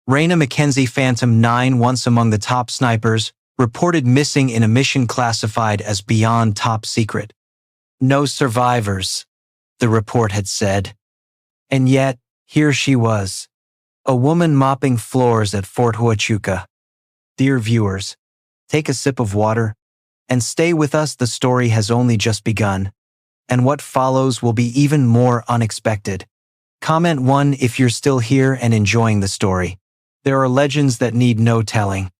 Raina Mackenzie, Phantom 9, once among the top snipers, reported missing in a mission classified as beyond top secret. No survivors, the report had said. And yet, here she was, a woman mopping floors at Fort Huachuca. Dear viewers, take a sip of water and stay with us. The story has only just begun, and what follows will be even more unexpected. Comment 1 if you're still here and enjoying the story. There are legends that need no telling.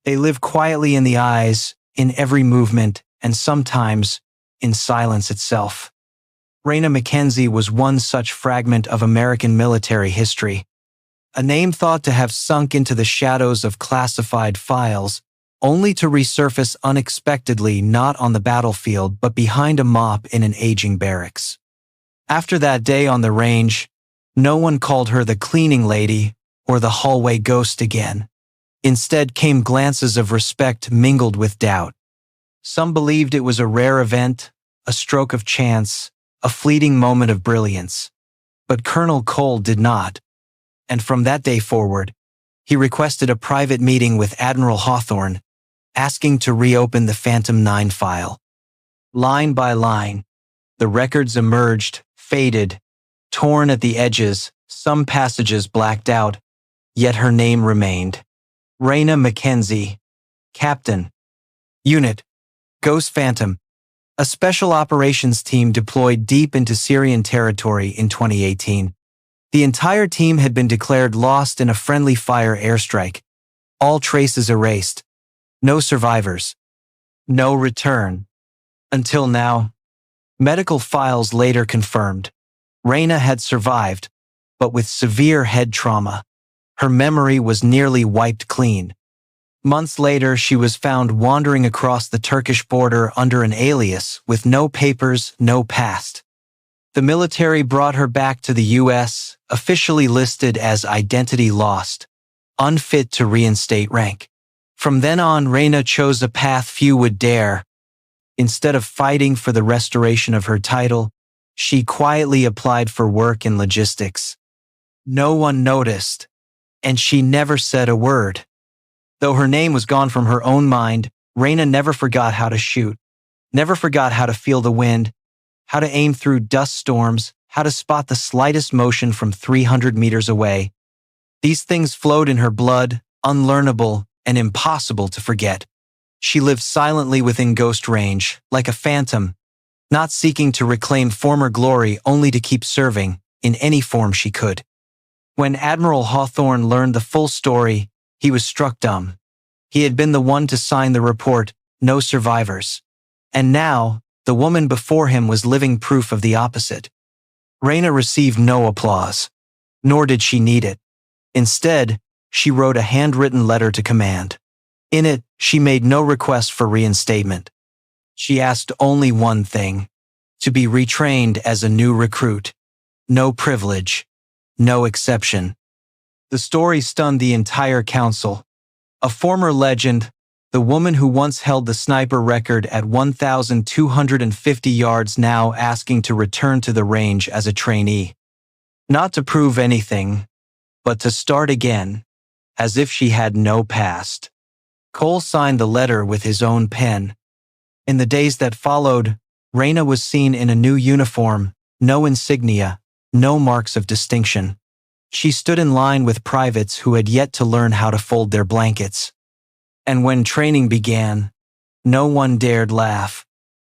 They live quietly in the eyes, in every movement, and sometimes in silence itself. Raina Mackenzie was one such fragment of American military history. A name thought to have sunk into the shadows of classified files, only to resurface unexpectedly not on the battlefield but behind a mop in an aging barracks. After that day on the range, no one called her the cleaning lady or the hallway ghost again. Instead came glances of respect mingled with doubt. Some believed it was a rare event, a stroke of chance, a fleeting moment of brilliance. But Colonel Cole did not. And from that day forward, he requested a private meeting with Admiral Hawthorne, asking to reopen the Phantom 9 file. Line by line, the records emerged, faded, torn at the edges, some passages blacked out, yet her name remained. Raina Mackenzie, Captain. Unit, Ghost Phantom. A special operations team deployed deep into Syrian territory in 2018. The entire team had been declared lost in a friendly fire airstrike. All traces erased. No survivors. No return. Until now. Medical files later confirmed. Raina had survived, but with severe head trauma. Her memory was nearly wiped clean. Months later, she was found wandering across the Turkish border under an alias with no papers, no past. The military brought her back to the U.S., officially listed as identity lost, unfit to reinstate rank. From then on, Raina chose a path few would dare. Instead of fighting for the restoration of her title, she quietly applied for work in logistics. No one noticed, and she never said a word. Though her name was gone from her own mind, Raina never forgot how to shoot, never forgot how to feel the wind, how to aim through dust storms, how to spot the slightest motion from 300 meters away. These things flowed in her blood, unlearnable and impossible to forget. She lived silently within ghost range, like a phantom, not seeking to reclaim former glory, only to keep serving in any form she could. When Admiral Hawthorne learned the full story, he was struck dumb. He had been the one to sign the report, no survivors. And now, the woman before him was living proof of the opposite. Raina received no applause, nor did she need it. Instead, she wrote a handwritten letter to command. In it, she made no request for reinstatement. She asked only one thing: to be retrained as a new recruit. No privilege, no exception. The story stunned the entire council. A former legend, the woman who once held the sniper record at 1,250 yards, now asking to return to the range as a trainee. Not to prove anything, but to start again, as if she had no past. Cole signed the letter with his own pen. In the days that followed, Raina was seen in a new uniform, no insignia, no marks of distinction. She stood in line with privates who had yet to learn how to fold their blankets. And when training began, no one dared laugh,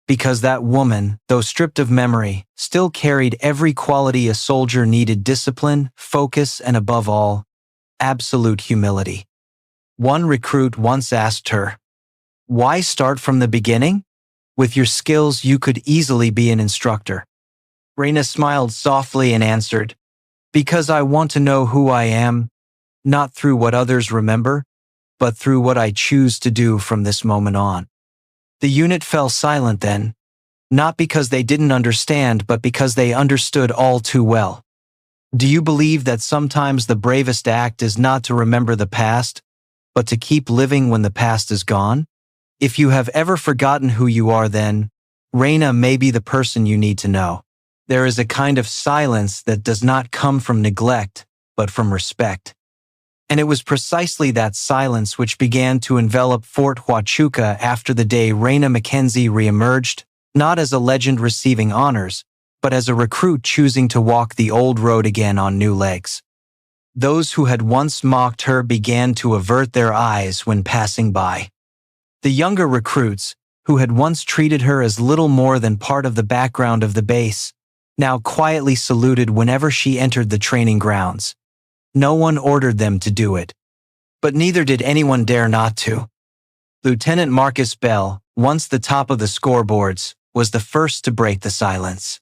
because that woman, though stripped of memory, still carried every quality a soldier needed: discipline, focus, and above all, absolute humility. One recruit once asked her, "Why start from the beginning? With your skills, you could easily be an instructor." Raina smiled softly and answered, "Because I want to know who I am, not through what others remember, but through what I choose to do from this moment on." The unit fell silent then, not because they didn't understand, but because they understood all too well. Do you believe that sometimes the bravest act is not to remember the past, but to keep living when the past is gone? If you have ever forgotten who you are, then Reina may be the person you need to know. There is a kind of silence that does not come from neglect, but from respect. And it was precisely that silence which began to envelop Fort Huachuca after the day Reina Mackenzie reemerged, not as a legend receiving honors, but as a recruit choosing to walk the old road again on new legs. Those who had once mocked her began to avert their eyes when passing by. The younger recruits, who had once treated her as little more than part of the background of the base, now quietly saluted whenever she entered the training grounds. No one ordered them to do it, but neither did anyone dare not to. Lieutenant Marcus Bell, once the top of the scoreboards, was the first to break the silence.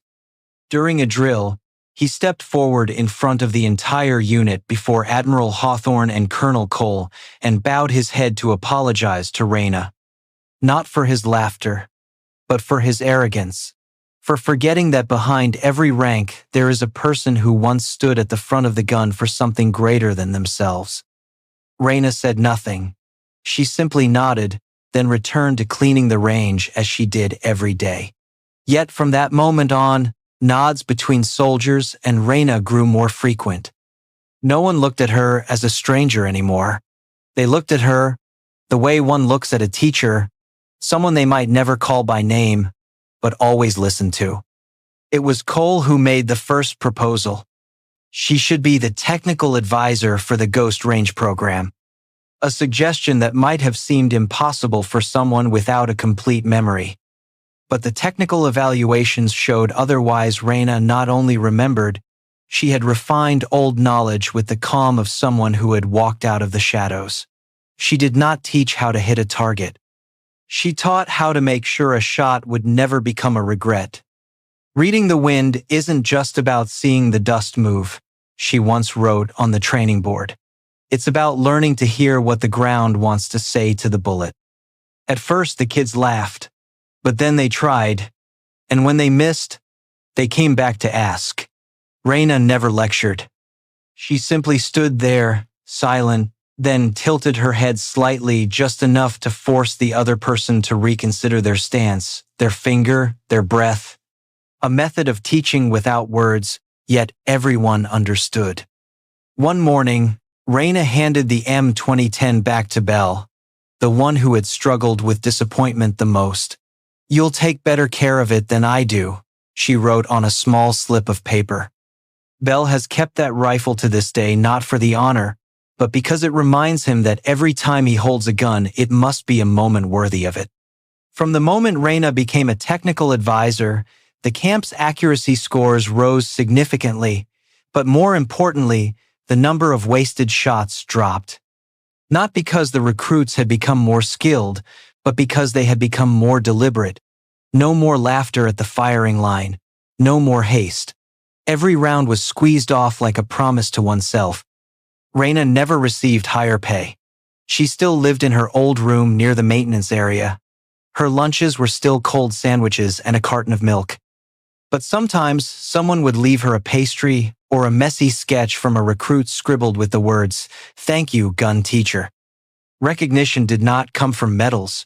During a drill, he stepped forward in front of the entire unit before Admiral Hawthorne and Colonel Cole and bowed his head to apologize to Reina. Not for his laughter, but for his arrogance, for forgetting that behind every rank there is a person who once stood at the front of the gun for something greater than themselves. Reina said nothing. She simply nodded, then returned to cleaning the range as she did every day. Yet from that moment on, nods between soldiers and Reina grew more frequent. No one looked at her as a stranger anymore. They looked at her the way one looks at a teacher, someone they might never call by name, but always listen to. It was Cole who made the first proposal. She should be the technical advisor for the Ghost Range program, a suggestion that might have seemed impossible for someone without a complete memory. But the technical evaluations showed otherwise. Reina not only remembered, she had refined old knowledge with the calm of someone who had walked out of the shadows. She did not teach how to hit a target. She taught how to make sure a shot would never become a regret. Reading the wind isn't just about seeing the dust move, she once wrote on the training board. It's about learning to hear what the ground wants to say to the bullet. At first, the kids laughed, but then they tried, and when they missed, they came back to ask. Reina never lectured. She simply stood there, silent, then tilted her head slightly, just enough to force the other person to reconsider their stance, their finger, their breath. A method of teaching without words, yet everyone understood. One morning, Reina handed the M2010 back to Bell, the one who had struggled with disappointment the most. "You'll take better care of it than I do," she wrote on a small slip of paper. Bell has kept that rifle to this day, not for the honor, but because it reminds him that every time he holds a gun, it must be a moment worthy of it. From the moment Reina became a technical advisor, the camp's accuracy scores rose significantly, but more importantly, the number of wasted shots dropped. Not because the recruits had become more skilled, but because they had become more deliberate. No more laughter at the firing line, no more haste. Every round was squeezed off like a promise to oneself. Reina never received higher pay. She still lived in her old room near the maintenance area. Her lunches were still cold sandwiches and a carton of milk. But sometimes someone would leave her a pastry or a messy sketch from a recruit scribbled with the words, "Thank you, gun teacher." Recognition did not come from medals.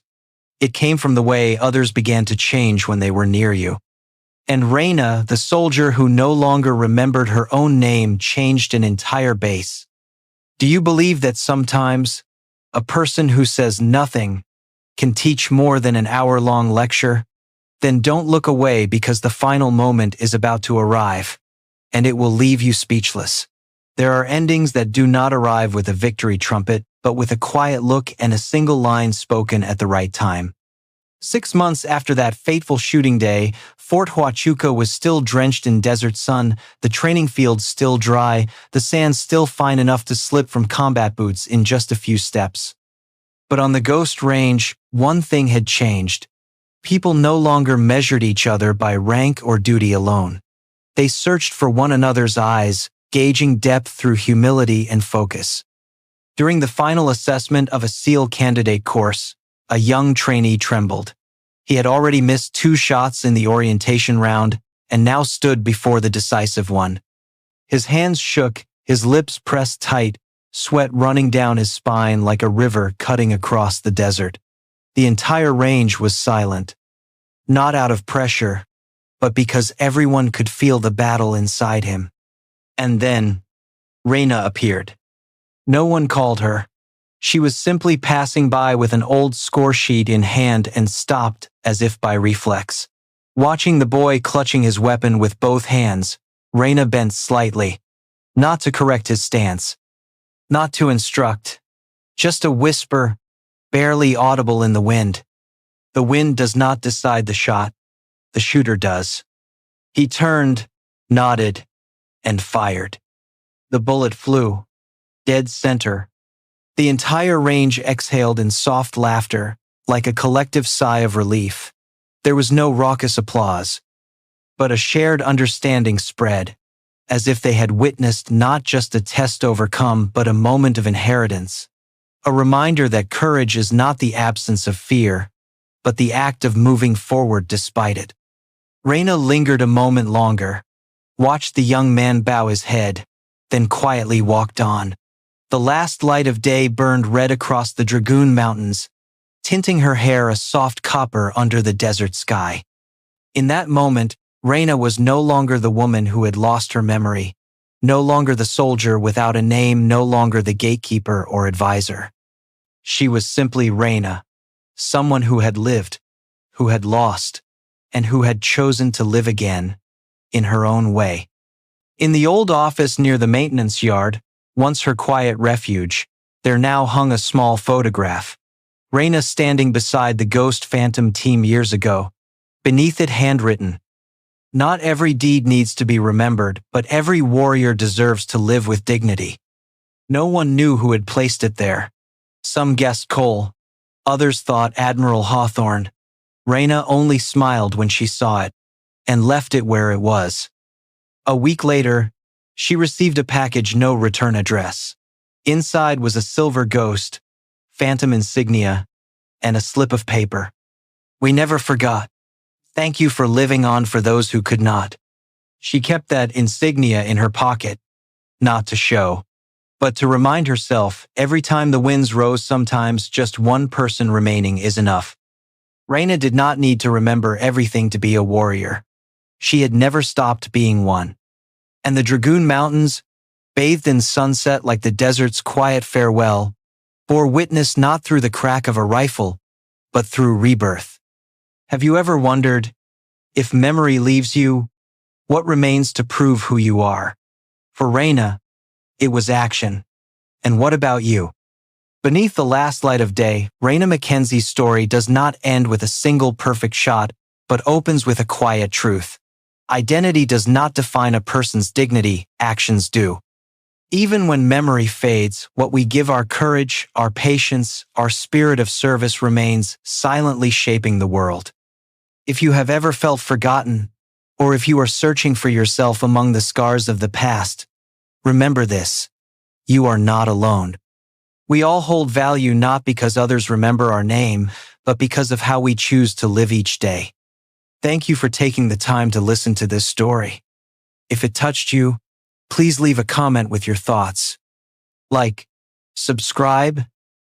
It came from the way others began to change when they were near you. And Reina, the soldier who no longer remembered her own name, changed an entire base. Do you believe that sometimes a person who says nothing can teach more than an hour-long lecture? Then don't look away, because the final moment is about to arrive, and it will leave you speechless. There are endings that do not arrive with a victory trumpet, but with a quiet look and a single line spoken at the right time. 6 months after that fateful shooting day, Fort Huachuca was still drenched in desert sun, the training field still dry, the sand still fine enough to slip from combat boots in just a few steps. But on the Ghost Range, one thing had changed. People no longer measured each other by rank or duty alone. They searched for one another's eyes, gauging depth through humility and focus. During the final assessment of a SEAL candidate course, a young trainee trembled. He had already missed 2 shots in the orientation round and now stood before the decisive one. His hands shook, his lips pressed tight, sweat running down his spine like a river cutting across the desert. The entire range was silent, not out of pressure, but because everyone could feel the battle inside him. And then, Reyna appeared. No one called her. She was simply passing by with an old score sheet in hand and stopped as if by reflex. Watching the boy clutching his weapon with both hands, Reyna bent slightly, not to correct his stance, not to instruct, just a whisper, barely audible in the wind. The wind does not decide the shot, the shooter does. He turned, nodded, and fired. The bullet flew, dead center. The entire range exhaled in soft laughter, like a collective sigh of relief. There was no raucous applause, but a shared understanding spread, as if they had witnessed not just a test overcome but a moment of inheritance, a reminder that courage is not the absence of fear, but the act of moving forward despite it. Reyna lingered a moment longer, watched the young man bow his head, then quietly walked on. The last light of day burned red across the Dragoon Mountains, tinting her hair a soft copper under the desert sky. In that moment, Reyna was no longer the woman who had lost her memory, no longer the soldier without a name, no longer the gatekeeper or advisor. She was simply Reyna, someone who had lived, who had lost, and who had chosen to live again, in her own way. In the old office near the maintenance yard, once her quiet refuge, there now hung a small photograph. Reyna standing beside the Ghost Phantom team years ago. Beneath it handwritten, "Not every deed needs to be remembered, but every warrior deserves to live with dignity." No one knew who had placed it there. Some guessed Cole. Others thought Admiral Hawthorne. Reyna only smiled when she saw it, and left it where it was. A week later, she received a package, no return address. Inside was a silver ghost, phantom insignia, and a slip of paper. "We never forgot. Thank you for living on for those who could not." She kept that insignia in her pocket, not to show, but to remind herself every time the winds rose, sometimes just one person remaining is enough. Reyna did not need to remember everything to be a warrior. She had never stopped being one. And the Dragoon Mountains, bathed in sunset like the desert's quiet farewell, bore witness not through the crack of a rifle, but through rebirth. Have you ever wondered, if memory leaves you, what remains to prove who you are? For Reyna, it was action. And what about you? Beneath the last light of day, Reyna Mackenzie's story does not end with a single perfect shot, but opens with a quiet truth. Identity does not define a person's dignity, actions do. Even when memory fades, what we give our courage, our patience, our spirit of service remains, silently shaping the world. If you have ever felt forgotten, or if you are searching for yourself among the scars of the past, remember this: you are not alone. We all hold value not because others remember our name, but because of how we choose to live each day. Thank you for taking the time to listen to this story. If it touched you, please leave a comment with your thoughts. Like, subscribe,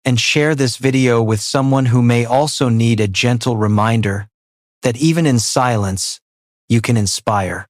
and share this video with someone who may also need a gentle reminder that even in silence, you can inspire.